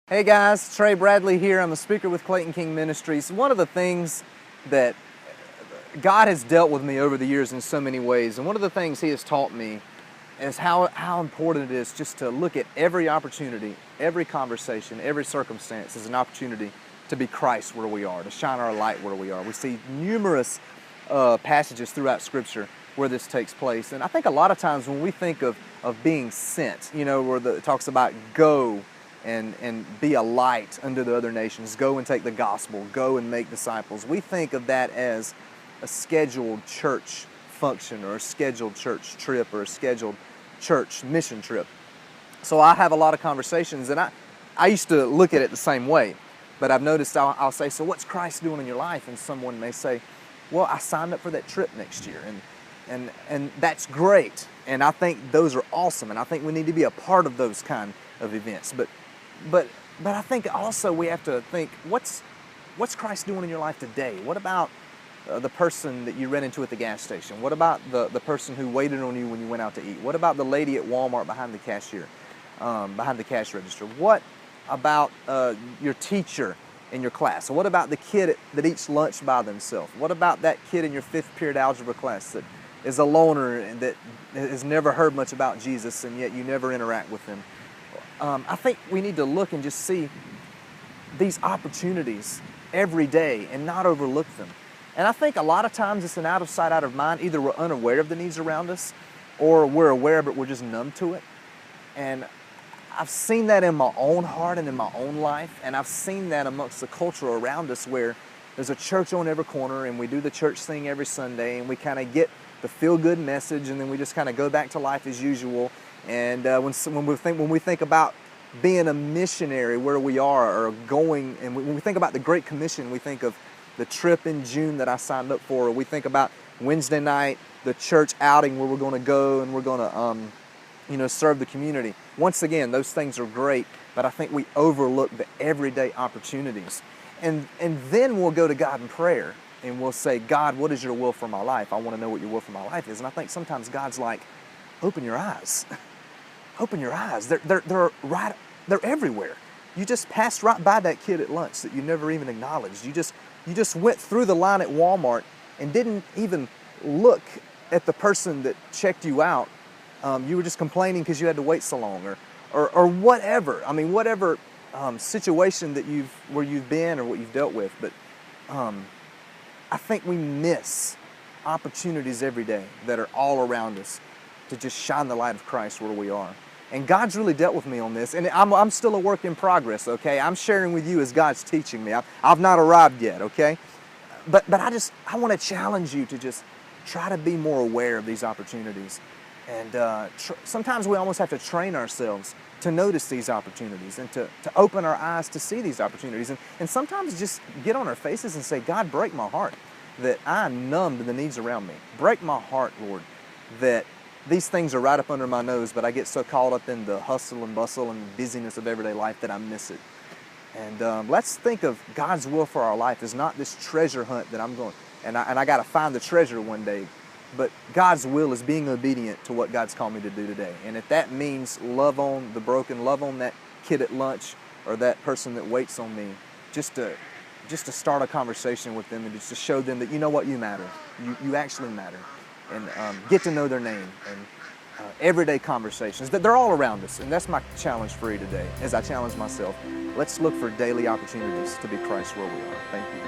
Hey guys, Trey Bradley here. I'm a speaker with Clayton King Ministries. One of the things that God has dealt with me over the years in so many ways, and one of the things He has taught me is how important it is just to look at every opportunity, every conversation, every circumstance as an opportunity to be Christ where we are, to shine our light where we are. We see numerous passages throughout Scripture where this takes place, and I think a lot of times when we think of being sent, where it talks about go and be a light unto the other nations, go and take the gospel, go and make disciples. We think of that as a scheduled church function or a scheduled church trip or a scheduled church mission trip. So I have a lot of conversations, and I used to look at it the same way, but I've noticed I'll say, so what's Christ doing in your life? And someone may say, well, I signed up for that trip next year, and that's great, and I think those are awesome, and I think we need to be a part of those kind of events. But I think also we have to think, what's Christ doing in your life today? What about the person that you ran into at the gas station? What about the person who waited on you when you went out to eat? What about the lady at Walmart behind the cashier, behind the cash register? What about your teacher in your class? What about the kid that eats lunch by themselves? What about that kid in your 5th period algebra class that is a loner and that has never heard much about Jesus and yet you never interact with them? I think we need to look and just see these opportunities every day and not overlook them. And I think a lot of times it's an out of sight, out of mind. Either we're unaware of the needs around us or we're aware but we're just numb to it. And I've seen that in my own heart and in my own life, and I've seen that amongst the culture around us where there's a church on every corner and we do the church thing every Sunday and we kind of get the feel-good message and then we just kind of go back to life as usual. And when we think about being a missionary where we are or going, and when we think about the Great Commission, we think of the trip in June that I signed up for, or we think about Wednesday night, the church outing where we're going to go and we're going to serve the community. Once again, those things are great, but I think we overlook the everyday opportunities. And then we'll go to God in prayer and we'll say, God, what is your will for my life? I want to know what your will for my life is. And I think sometimes God's like, open your eyes. Open your eyes. They're everywhere. You just passed right by that kid at lunch that you never even acknowledged. You just went through the line at Walmart and didn't even look at the person that checked you out. You were just complaining because you had to wait so long, or whatever. I mean, whatever situation where you've been or what you've dealt with. But I think we miss opportunities every day that are all around us to just shine the light of Christ where we are. And God's really dealt with me on this, and I'm still a work in progress, okay? I'm sharing with you as God's teaching me. I've not arrived yet, okay? But I want to challenge you to just try to be more aware of these opportunities. And sometimes we almost have to train ourselves to notice these opportunities and to open our eyes to see these opportunities. And sometimes just get on our faces and say, God, break my heart that I'm numb to the needs around me. Break my heart, Lord, that these things are right up under my nose, but I get so caught up in the hustle and bustle and busyness of everyday life that I miss it. And let's think of God's will for our life as not this treasure hunt that I'm going, and I got to find the treasure one day. But God's will is being obedient to what God's called me to do today. And if that means love on the broken, love on that kid at lunch or that person that waits on me, just to start a conversation with them and just to show them that you know what, you matter. You actually matter. And get to know their name, and everyday conversations, that they're all around us. And that's my challenge for you today, as I challenge myself. Let's look for daily opportunities to be Christ where we are. Thank you.